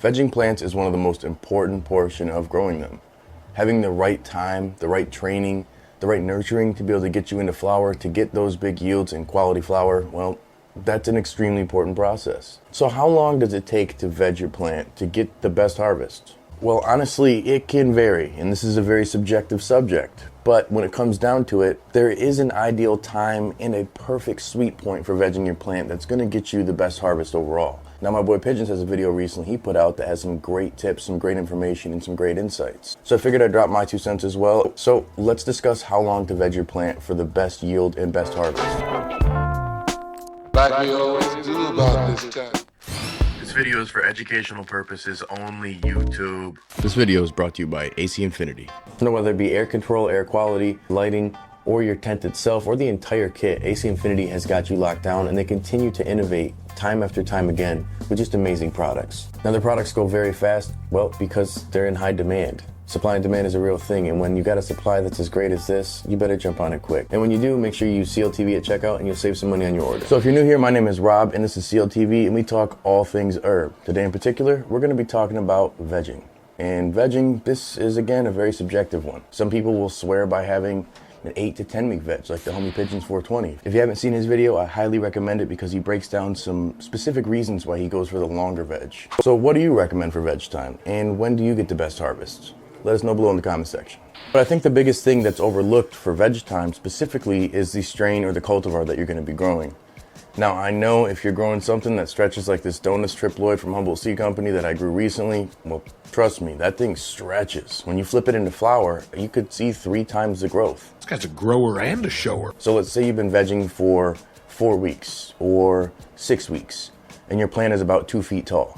Vegging plants is one of the most important portion of growing them. Having the right time, the right training, the right nurturing to be able to get you into flower, to get those big yields and quality flower, well, that's an extremely important process. So how long does it take to veg your plant to get the best harvest? Well, honestly, it can vary, and this is a very subjective subject. But when it comes down to it, there is an ideal time and a perfect sweet point for vegging your plant that's going to get you the best harvest overall. Now, my boy Pigeons has a video recently he put out that has some great tips, some great information, and some great insights. So I figured I'd drop my 2 cents as well. So let's discuss how long to veg your plant for the best yield and best harvest. Like we always do about this time. This video is for educational purposes only, YouTube. This video is brought to you by AC Infinity. Now, whether it be air control, air quality, lighting, or your tent itself, or the entire kit, AC Infinity has got you locked down, and they continue to innovate time after time again with just amazing products. Now, their products go very fast, well, because they're in high demand. Supply and demand is a real thing, and when you got a supply that's as great as this, you better jump on it quick. And when you do, make sure you use CLtv at checkout and you'll save some money on your order. So if you're new here, my name is Rob and this is CLtv, and we talk all things herb. Today in particular, we're gonna be talking about vegging. And vegging, this is again a very subjective one. Some people will swear by having an 8 to 10 week veg, like the homie Pigeons 420. If you haven't seen his video, I highly recommend it because he breaks down some specific reasons why he goes for the longer veg. So what do you recommend for veg time? And when do you get the best harvest? Let us know below in the comment section. But I think the biggest thing that's overlooked for veg time specifically is the strain or the cultivar that you're going to be growing. Now, I know if you're growing something that stretches like this Donus triploid from Humboldt Seed Company that I grew recently, well, trust me, that thing stretches. When you flip it into flower, you could see 3 times the growth. This guy's a grower and a shower. So let's say you've been vegging for 4 weeks or 6 weeks, and your plant is about 2 feet tall.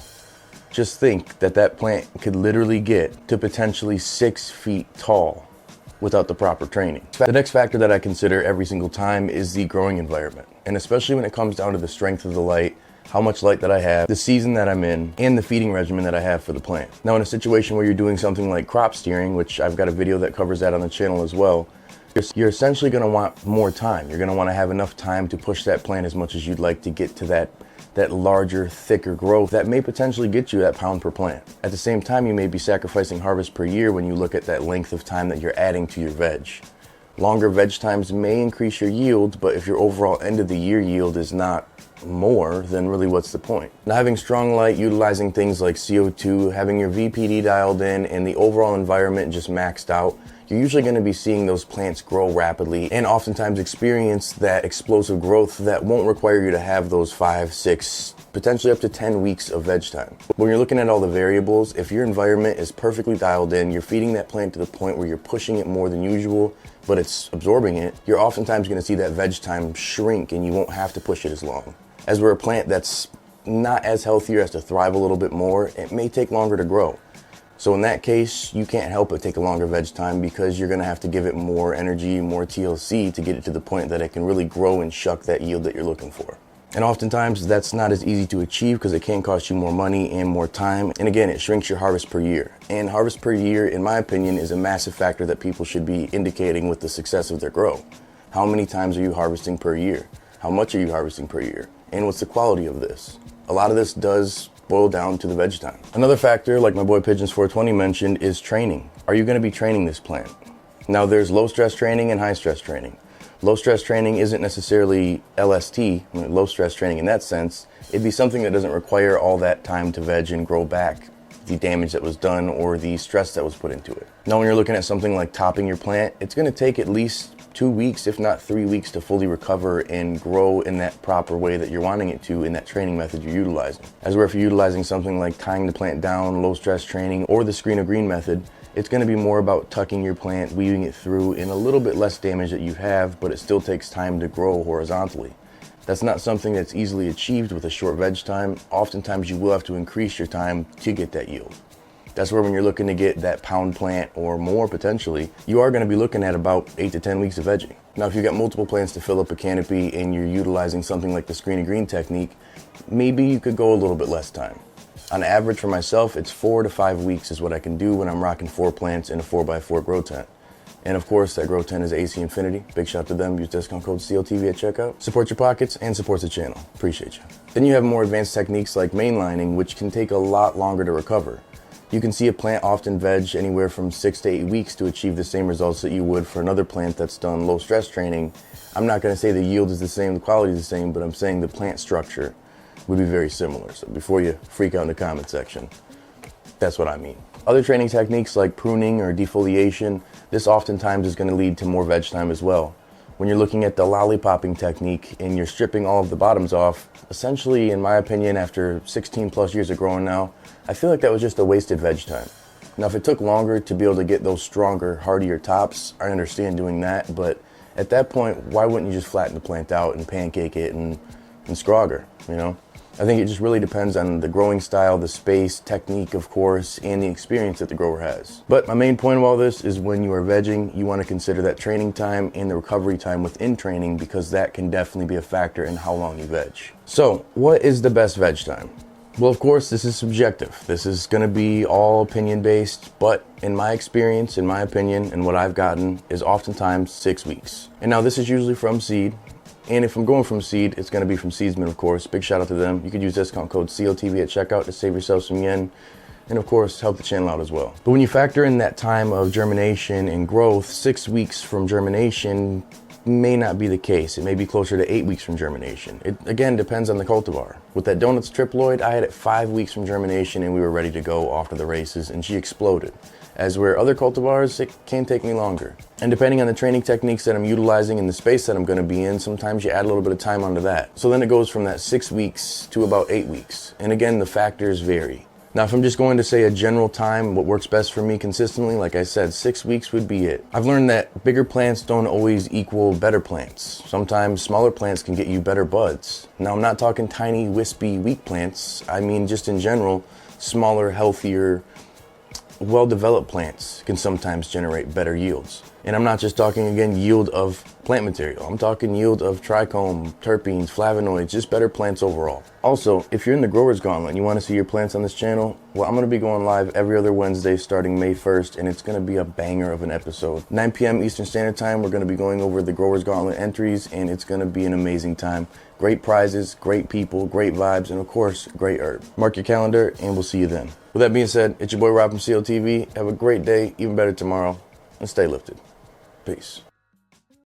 Just think that that plant could literally get to potentially 6 feet tall without the proper training. The next factor that I consider every single time is the growing environment. And especially when it comes down to the strength of the light, how much light that I have, the season that I'm in, and the feeding regimen that I have for the plant. Now, in a situation where you're doing something like crop steering, which I've got a video that covers that on the channel as well, you're essentially gonna want more time. You're gonna wanna have enough time to push that plant as much as you'd like to get to that larger, thicker growth that may potentially get you that pound per plant. At the same time, you may be sacrificing harvest per year when you look at that length of time that you're adding to your veg. Longer veg times may increase your yield, but if your overall end of the year yield is not more, then really what's the point? Now, having strong light, utilizing things like CO2, having your VPD dialed in, and the overall environment just maxed out, you're usually going to be seeing those plants grow rapidly and oftentimes experience that explosive growth that won't require you to have those 5, 6, potentially up to 10 weeks of veg time. When you're looking at all the variables, if your environment is perfectly dialed in, you're feeding that plant to the point where you're pushing it more than usual, but it's absorbing it, you're oftentimes going to see that veg time shrink and you won't have to push it as long. As we're a plant that's not as healthy or has to thrive a little bit more, it may take longer to grow. So in that case, you can't help but take a longer veg time because you're going to have to give it more energy, more TLC to get it to the point that it can really grow and shuck that yield that you're looking for. And oftentimes that's not as easy to achieve because it can cost you more money and more time. And again, it shrinks your harvest per year. And harvest per year, in my opinion, is a massive factor that people should be indicating with the success of their grow. How many times are you harvesting per year? How much are you harvesting per year? And what's the quality of this? A lot of this does boil down to the veg time. Another factor, like my boy Pigeons 420 mentioned, is training. Are you going to be training this plant? Now, there's low stress training and high stress training. Low stress training isn't necessarily LST, low stress training in that sense. It'd be something that doesn't require all that time to veg and grow back the damage that was done or the stress that was put into it. Now, when you're looking at something like topping your plant, it's going to take at least 2 weeks, if not 3 weeks, to fully recover and grow in that proper way that you're wanting it to in that training method you're utilizing. As where if you're utilizing something like tying the plant down, low stress training, or the screen of green method, it's going to be more about tucking your plant, weaving it through in a little bit less damage that you have, but it still takes time to grow horizontally. That's not something that's easily achieved with a short veg time. Oftentimes you will have to increase your time to get that yield. That's where when you're looking to get that pound plant or more potentially, you are going to be looking at about 8 to 10 weeks of vegging. Now, if you've got multiple plants to fill up a canopy and you're utilizing something like the screen of green technique, maybe you could go a little bit less time. On average for myself, it's 4 to 5 weeks is what I can do when I'm rocking 4 plants in a 4x4 grow tent. And of course, that grow tent is AC Infinity. Big shout out to them. Use discount code CLtv at checkout. Support your pockets and support the channel. Appreciate you. Then you have more advanced techniques like mainlining, which can take a lot longer to recover. You can see a plant often veg anywhere from 6 to 8 weeks to achieve the same results that you would for another plant that's done low stress training. I'm not going to say the yield is the same, the quality is the same, but I'm saying the plant structure would be very similar. So before you freak out in the comment section, that's what I mean. Other training techniques like pruning or defoliation, this oftentimes is going to lead to more veg time as well. When you're looking at the lollipopping technique and you're stripping all of the bottoms off, essentially, in my opinion, after 16 plus years of growing now, I feel like that was just a wasted veg time. Now, if it took longer to be able to get those stronger, hardier tops, I understand doing that, but at that point, why wouldn't you just flatten the plant out and pancake it and scrogger, you know? I think it just really depends on the growing style, the space, technique, of course, and the experience that the grower has. But my main point of all this is when you are vegging, you want to consider that training time and the recovery time within training, because that can definitely be a factor in how long you veg. So, what is the best veg time? Well, of course, this is subjective. This is going to be all opinion based, but in my experience, in my opinion, and what I've gotten is oftentimes 6 weeks. And now this is usually from seed. And if I'm going from seed, it's going to be from Seedsman, of course. Big shout out to them. You could use discount code CLtv at checkout to save yourself some yen. And of course, help the channel out as well. But when you factor in that time of germination and growth, 6 weeks from germination may not be the case. It may be closer to 8 weeks from germination. It, again, depends on the cultivar. With that Donuts triploid, I had it 5 weeks from germination and we were ready to go off to the races and she exploded. As where other cultivars, it can take me longer. And depending on the training techniques that I'm utilizing and the space that I'm going to be in, sometimes you add a little bit of time onto that. So then it goes from that 6 weeks to about 8 weeks. And again, the factors vary. Now, if I'm just going to say a general time, what works best for me consistently, like I said, 6 weeks would be it. I've learned that bigger plants don't always equal better plants. Sometimes smaller plants can get you better buds. Now, I'm not talking tiny, wispy, weak plants. I mean, just in general, smaller, healthier, well-developed plants can sometimes generate better yields. And I'm not just talking, again, yield of plant material. I'm talking yield of trichome, terpenes, flavonoids, just better plants overall. Also, if you're in the Growers Gauntlet and you want to see your plants on this channel, well, I'm going to be going live every other Wednesday starting May 1st, and it's going to be a banger of an episode. 9 p.m. Eastern Standard Time, we're going to be going over the Growers Gauntlet entries, and it's going to be an amazing time. Great prizes, great people, great vibes, and of course, great herb. Mark your calendar, and we'll see you then. With that being said, it's your boy Rob from CLtv. Have a great day, even better tomorrow, and stay lifted. Peace.